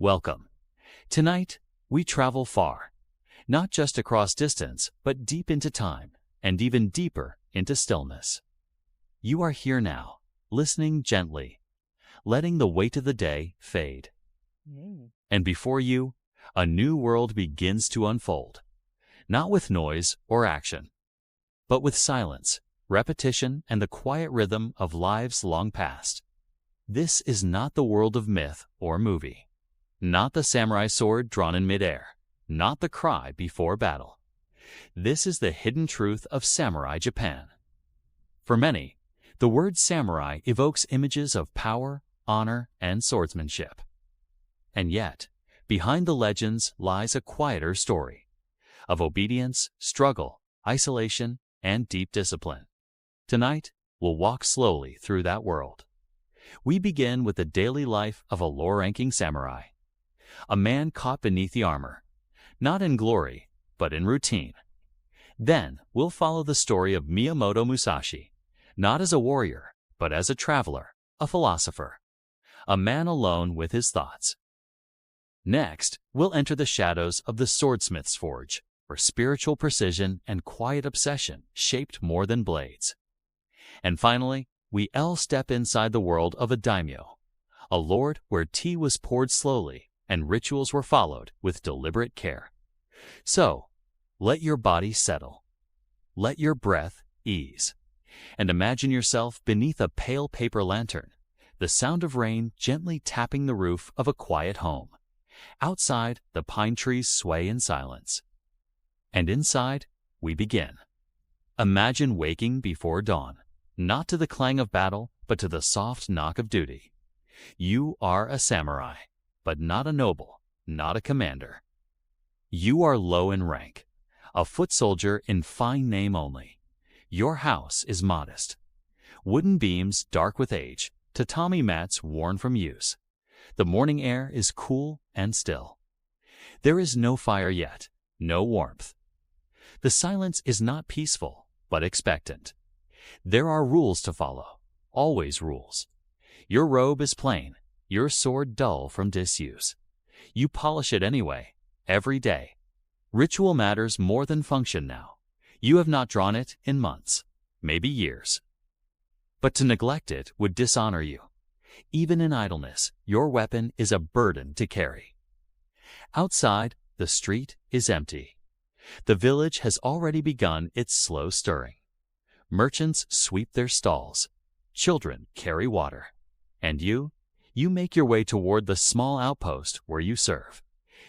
Welcome. Tonight, we travel far, not just across distance, but deep into time, and even deeper into stillness. You are here now, listening gently, letting the weight of the day fade. And before you, a new world begins to unfold, not with noise or action, but with silence, repetition, and the quiet rhythm of lives long past. This is not the world of myth or movie, not the samurai sword drawn in midair, not the cry before battle. This is the hidden truth of samurai Japan. For many, the word samurai evokes images of power, honor, and swordsmanship. And yet, behind the legends lies a quieter story of obedience, struggle, isolation, and deep discipline. Tonight, we'll walk slowly through that world. We begin with the daily life of a low-ranking samurai, a man caught beneath the armor, not in glory, but in routine. Then, we'll follow the story of Miyamoto Musashi, not as a warrior, but as a traveler, a philosopher, a man alone with his thoughts. Next, we'll enter the shadows of the swordsmith's forge, where spiritual precision and quiet obsession shaped more than blades. And finally, we'll step inside the world of a daimyo, a lord where tea was poured slowly and rituals were followed with deliberate care. So, let your body settle, let your breath ease, and imagine yourself beneath a pale paper lantern, the sound of rain gently tapping the roof of a quiet home. Outside, the pine trees sway in silence. And inside, we begin. Imagine waking before dawn, not to the clang of battle, but to the soft knock of duty. You are a samurai, but not a noble, not a commander. You are low in rank, a foot soldier in fine name only. Your house is modest. Wooden beams dark with age, tatami mats worn from use. The morning air is cool and still. There is no fire yet, no warmth. The silence is not peaceful, but expectant. There are rules to follow, always rules. Your robe is plain, your sword dull from disuse. You polish it anyway, every day. Ritual matters more than function now. You have not drawn it in months, maybe years. But to neglect it would dishonor you. Even in idleness, your weapon is a burden to carry. Outside, the street is empty. The village has already begun its slow stirring. Merchants sweep their stalls. Children carry water. And you make your way toward the small outpost where you serve.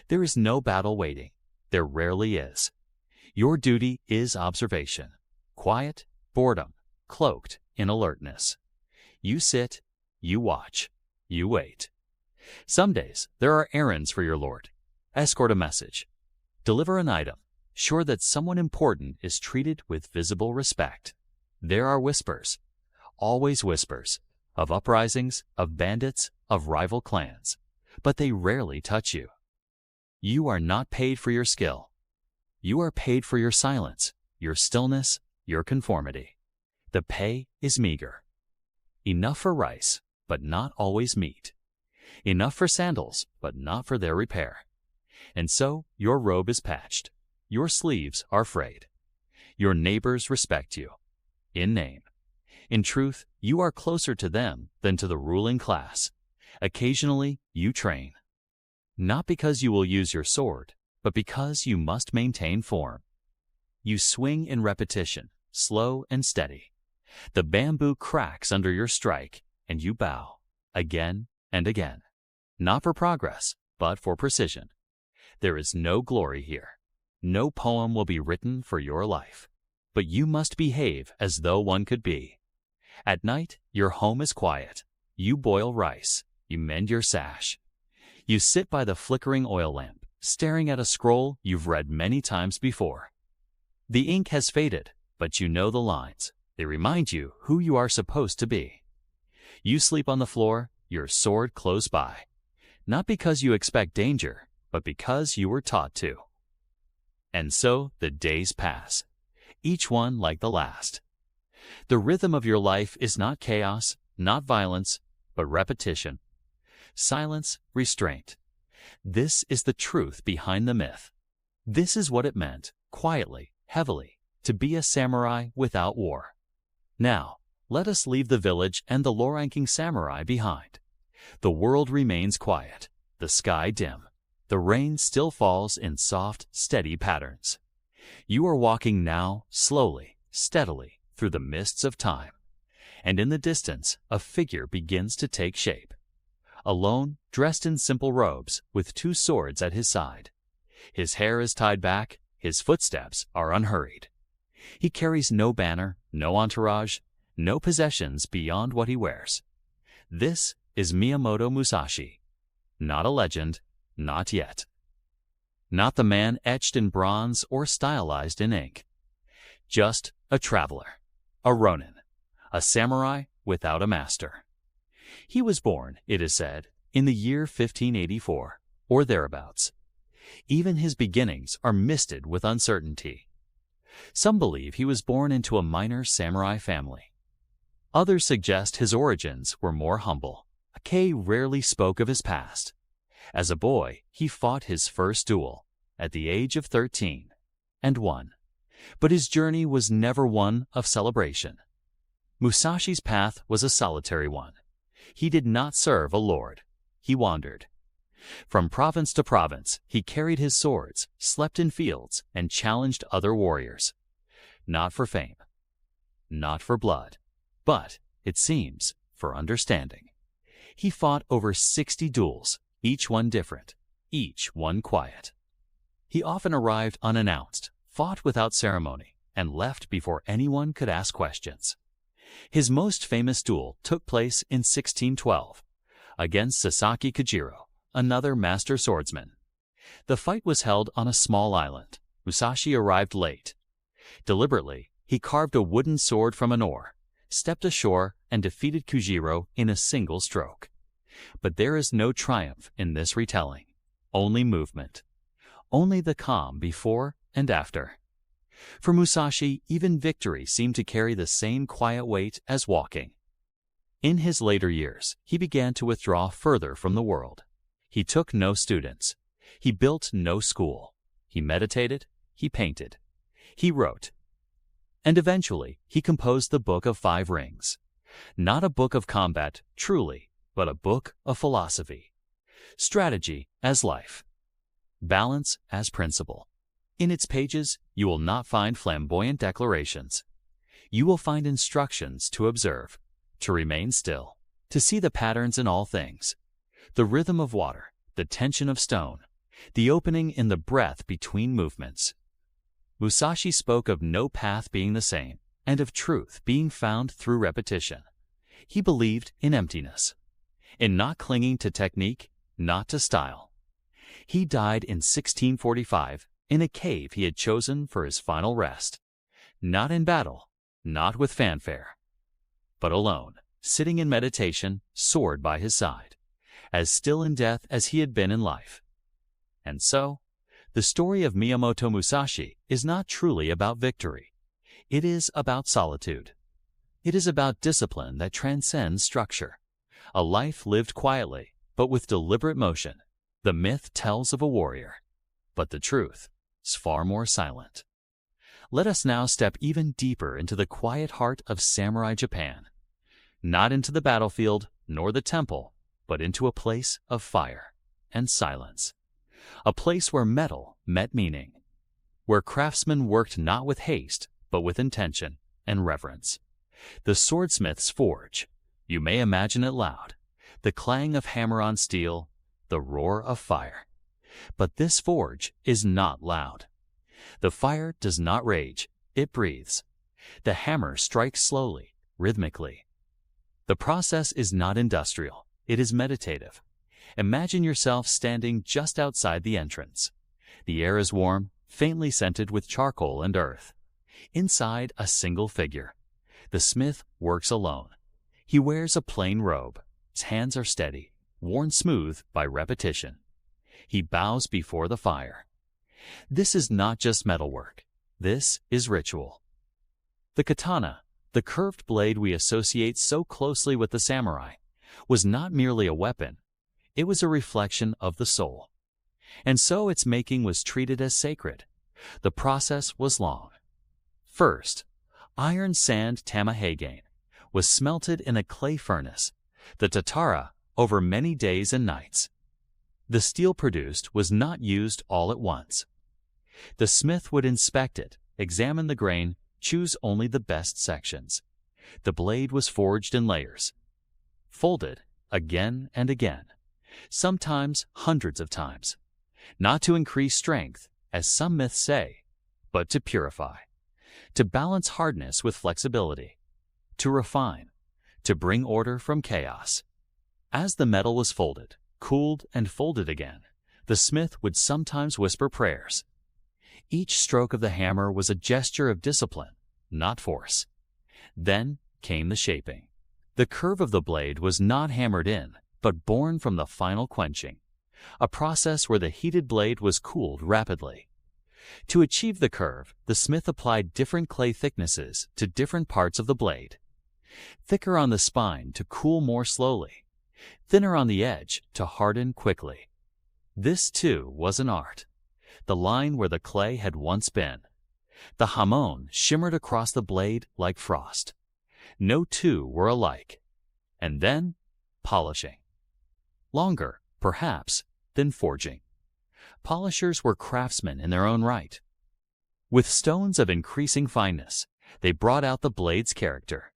There is no battle waiting. There rarely is. Your duty is observation. Quiet, boredom, cloaked in alertness. You sit, you watch, you wait. Some days, there are errands for your lord. Escort a message. Deliver an item, sure that someone important is treated with visible respect. There are whispers, always whispers, of uprisings, of bandits, of rival clans, but they rarely touch you. You are not paid for your skill. You are paid for your silence, your stillness, your conformity. The pay is meager. Enough for rice, but not always meat. Enough for sandals, but not for their repair. And so your robe is patched. Your sleeves are frayed. Your neighbors respect you. In name. In truth, you are closer to them than to the ruling class. Occasionally, you train. Not because you will use your sword, but because you must maintain form. You swing in repetition, slow and steady. The bamboo cracks under your strike, and you bow, again and again. Not for progress, but for precision. There is no glory here. No poem will be written for your life. But you must behave as though one could be. At night, your home is quiet. You boil rice. You mend your sash. You sit by the flickering oil lamp, staring at a scroll you've read many times before. The ink has faded, but you know the lines. They remind you who you are supposed to be. You sleep on the floor, your sword close by. Not because you expect danger, but because you were taught to. And so the days pass, each one like the last. The rhythm of your life is not chaos, not violence, but repetition. Silence, restraint. This is the truth behind the myth. This is what it meant, quietly, heavily, to be a samurai without war. Now, let us leave the village and the low-ranking samurai behind. The world remains quiet, the sky dim. The rain still falls in soft, steady patterns. You are walking now, slowly, steadily, through the mists of time. And in the distance, a figure begins to take shape. Alone, dressed in simple robes, with 2 swords at his side. His hair is tied back, his footsteps are unhurried. He carries no banner, no entourage, no possessions beyond what he wears. This is Miyamoto Musashi. Not a legend, not yet. Not the man etched in bronze or stylized in ink. Just a traveler, a ronin, a samurai without a master. He was born, it is said, in the year 1584, or thereabouts. Even his beginnings are misted with uncertainty. Some believe he was born into a minor samurai family. Others suggest his origins were more humble. Akei rarely spoke of his past. As a boy, he fought his first duel, at the age of 13, and won. But his journey was never one of celebration. Musashi's path was a solitary one. He did not serve a lord. He wandered. From province to province, he carried his swords, slept in fields, and challenged other warriors. Not for fame, not for blood, but, it seems, for understanding. He fought over 60 duels, each one different, each one quiet. He often arrived unannounced, fought without ceremony, and left before anyone could ask questions. His most famous duel took place in 1612, against Sasaki Kojiro, another master swordsman. The fight was held on a small island. Musashi arrived late. Deliberately, he carved a wooden sword from an oar, stepped ashore, and defeated Kojiro in a single stroke. But there is no triumph in this retelling, only movement, only the calm before and after. For Musashi, even victory seemed to carry the same quiet weight as walking. In his later years, he began to withdraw further from the world. He took no students. He built no school. He meditated. He painted. He wrote. And eventually, he composed the Book of 5 Rings. Not a book of combat, truly, but a book of philosophy. Strategy as life. Balance as principle. In its pages, you will not find flamboyant declarations. You will find instructions to observe, to remain still, to see the patterns in all things, the rhythm of water, the tension of stone, the opening in the breath between movements. Musashi spoke of no path being the same, and of truth being found through repetition. He believed in emptiness, in not clinging to technique, not to style. He died in 1645 in a cave he had chosen for his final rest. Not in battle, not with fanfare, but alone, sitting in meditation, sword by his side, as still in death as he had been in life. And so, the story of Miyamoto Musashi is not truly about victory. It is about solitude. It is about discipline that transcends structure. A life lived quietly, but with deliberate motion. The myth tells of a warrior, but the truth is far more silent. Let us now step even deeper into the quiet heart of samurai Japan. Not into the battlefield, nor the temple, but into a place of fire and silence. A place where metal met meaning, where craftsmen worked not with haste, but with intention and reverence. The swordsmith's forge. You may imagine it loud, the clang of hammer on steel, the roar of fire. But this forge is not loud. The fire does not rage, it breathes. The hammer strikes slowly, rhythmically. The process is not industrial, it is meditative. Imagine yourself standing just outside the entrance. The air is warm, faintly scented with charcoal and earth. Inside, a single figure. The smith works alone. He wears a plain robe. His hands are steady, worn smooth by repetition. He bows before the fire. This is not just metalwork. This is ritual. The katana, the curved blade we associate so closely with the samurai, was not merely a weapon. It was a reflection of the soul. and so its making was treated as sacred. The process was long. First, iron sand tamahagane was smelted in a clay furnace, the tatara, over many days and nights. The steel produced was not used all at once. The smith would inspect it, examine the grain, choose only the best sections. The blade was forged in layers, folded again and again, sometimes hundreds of times, not to increase strength, as some myths say, but to purify, to balance hardness with flexibility, to refine, to bring order from chaos. As the metal was folded, cooled, and folded again, the smith would sometimes whisper prayers. Each stroke of the hammer was a gesture of discipline, not force. Then came the shaping. The curve of the blade was not hammered in, but born from the final quenching, a process where the heated blade was cooled rapidly. To achieve the curve, the smith applied different clay thicknesses to different parts of the blade. Thicker on the spine to cool more slowly, thinner on the edge to harden quickly. This, too, was an art. The line where the clay had once been. The hamon shimmered across the blade like frost. No two were alike. And then, polishing. Longer, perhaps, than forging. Polishers were craftsmen in their own right. With stones of increasing fineness, they brought out the blade's character.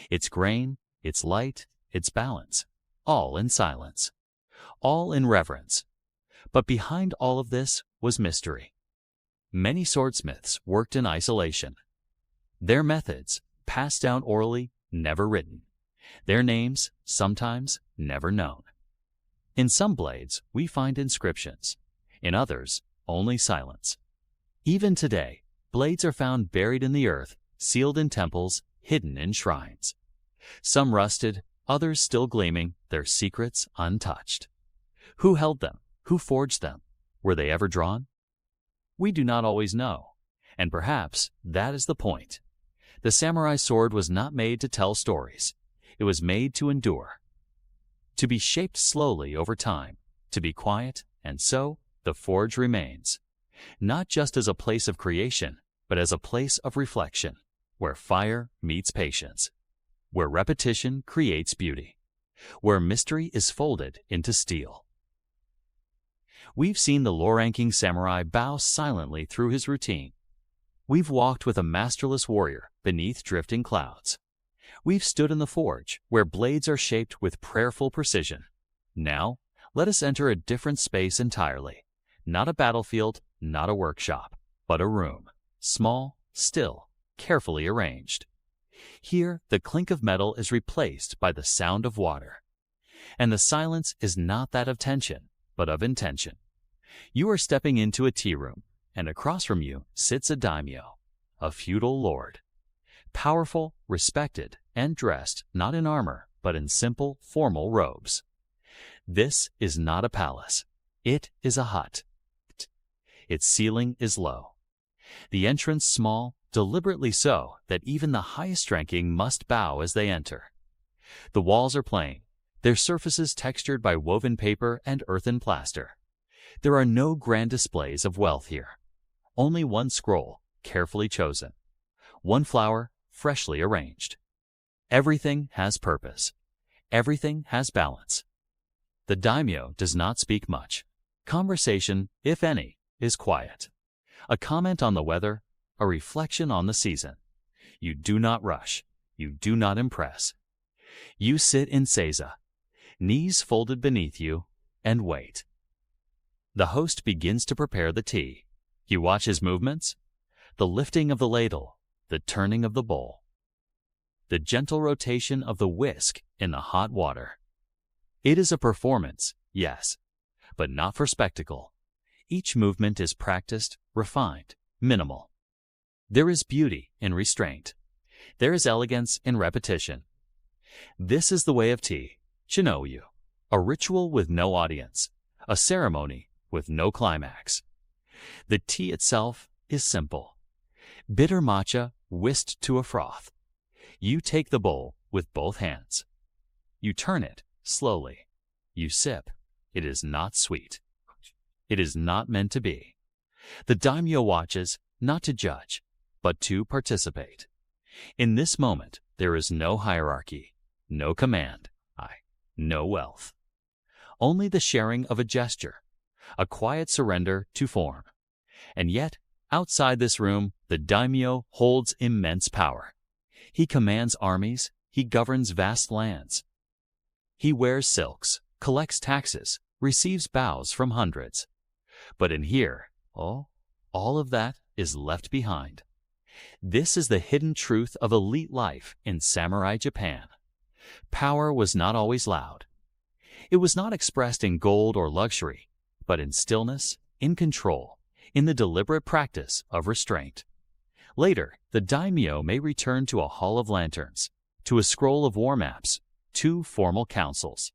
Its grain, its light, its balance, all in silence, all in reverence. But behind all of this was mystery. Many swordsmiths worked in isolation. Their methods, passed down orally, never written. Their names, sometimes, never known. In some blades, we find inscriptions. In others, only silence. Even today, blades are found buried in the earth, sealed in temples, hidden in shrines. Some rusted, others still gleaming, their secrets untouched. Who held them? Who forged them? Were they ever drawn? We do not always know, and perhaps that is the point. The samurai sword was not made to tell stories. It was made to endure, to be shaped slowly over time, to be quiet, and so the forge remains, not just as a place of creation, but as a place of reflection, where fire meets patience, where repetition creates beauty, where mystery is folded into steel. We've seen the low-ranking samurai bow silently through his routine. We've walked with a masterless warrior beneath drifting clouds. We've stood in the forge, where blades are shaped with prayerful precision. Now, let us enter a different space entirely. Not a battlefield, not a workshop, but a room. Small, still, carefully arranged. Here, the clink of metal is replaced by the sound of water. And the silence is not that of tension, but of intention. You are stepping into a tea room, and across from you sits a daimyo, a feudal lord. Powerful, respected, and dressed not in armor, but in simple, formal robes. This is not a palace. It is a hut. Its ceiling is low. The entrance small, deliberately so that even the highest-ranking must bow as they enter. The walls are plain, their surfaces textured by woven paper and earthen plaster. There are no grand displays of wealth here. Only one scroll, carefully chosen. One flower, freshly arranged. Everything has purpose. Everything has balance. The daimyo does not speak much. Conversation, if any, is quiet. A comment on the weather, a reflection on the season. You do not rush. You do not impress. You sit in seiza, knees folded beneath you, and wait. The host begins to prepare the tea. You watch his movements, the lifting of the ladle, the turning of the bowl, the gentle rotation of the whisk in the hot water. It is a performance, yes, but not for spectacle. Each movement is practiced, refined, minimal. There is beauty in restraint. There is elegance in repetition. This is the way of tea, Chinoyu, a ritual with no audience, a ceremony with no climax. The tea itself is simple. Bitter matcha whisked to a froth. You take the bowl with both hands. You turn it slowly. You sip. It is not sweet. it is not meant to be. The daimyo watches not to judge, but to participate. In this moment, there is no hierarchy, no command, no wealth. Only the sharing of a gesture, a quiet surrender to form. And yet, outside this room, the daimyo holds immense power. He commands armies, he governs vast lands. He wears silks, collects taxes, receives bows from hundreds. But in here, all of that is left behind. This is the hidden truth of elite life in samurai Japan. Power was not always loud. It was not expressed in gold or luxury, but in stillness, in control, in the deliberate practice of restraint. Later, the daimyo may return to a hall of lanterns, to a scroll of war maps, to formal councils.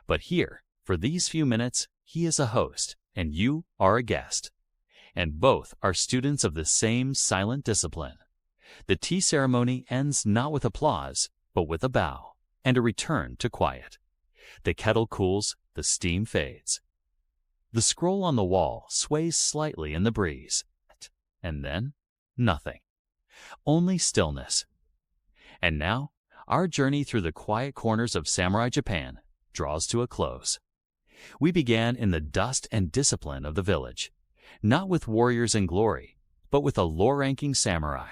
But here, for these few minutes, he is a host, and you are a guest. And both are students of the same silent discipline. The tea ceremony ends not with applause, but with a bow and a return to quiet. The kettle cools, the steam fades. The scroll on the wall sways slightly in the breeze, and then nothing. Only stillness. And now, our journey through the quiet corners of samurai Japan draws to a close. We began in the dust and discipline of the village, not with warriors in glory, but with a low-ranking samurai.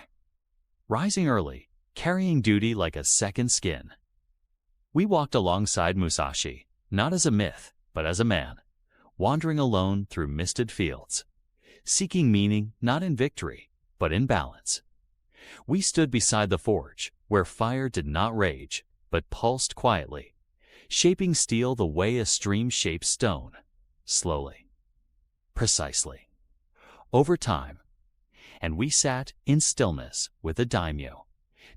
Rising early, carrying duty like a second skin. We walked alongside Musashi, not as a myth, but as a man, wandering alone through misted fields, seeking meaning not in victory, but in balance. We stood beside the forge, where fire did not rage, but pulsed quietly, shaping steel the way a stream shapes stone, slowly, precisely, over time. And we sat in stillness with a daimyo,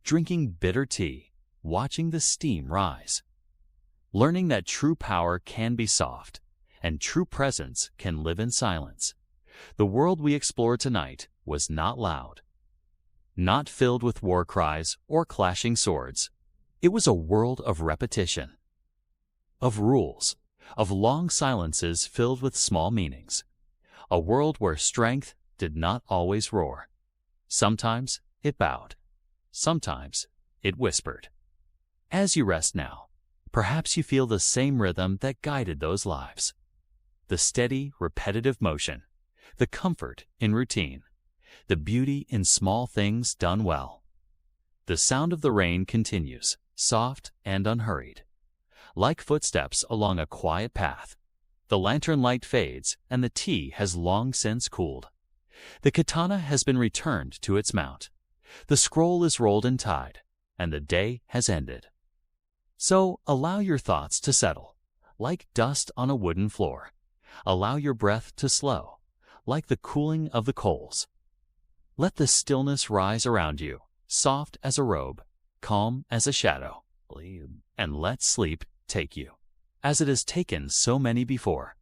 drinking bitter tea, watching the steam rise, learning that true power can be soft, and true presence can live in silence. The world we explored tonight was not loud, not filled with war cries or clashing swords. It was a world of repetition, of rules, of long silences filled with small meanings. A world where strength did not always roar. Sometimes it bowed. Sometimes it whispered. As you rest now, perhaps you feel the same rhythm that guided those lives. The steady, repetitive motion, the comfort in routine, the beauty in small things done well. The sound of the rain continues, soft and unhurried, like footsteps along a quiet path. The lantern light fades, and the tea has long since cooled. The katana has been returned to its mount. The scroll is rolled and tied, and the day has ended. So allow your thoughts to settle, like dust on a wooden floor. Allow your breath to slow, like the cooling of the coals. Let the stillness rise around you, soft as a robe, calm as a shadow, and let sleep take you, as it has taken so many before,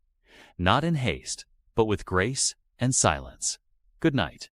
not in haste, but with grace and silence. Good night.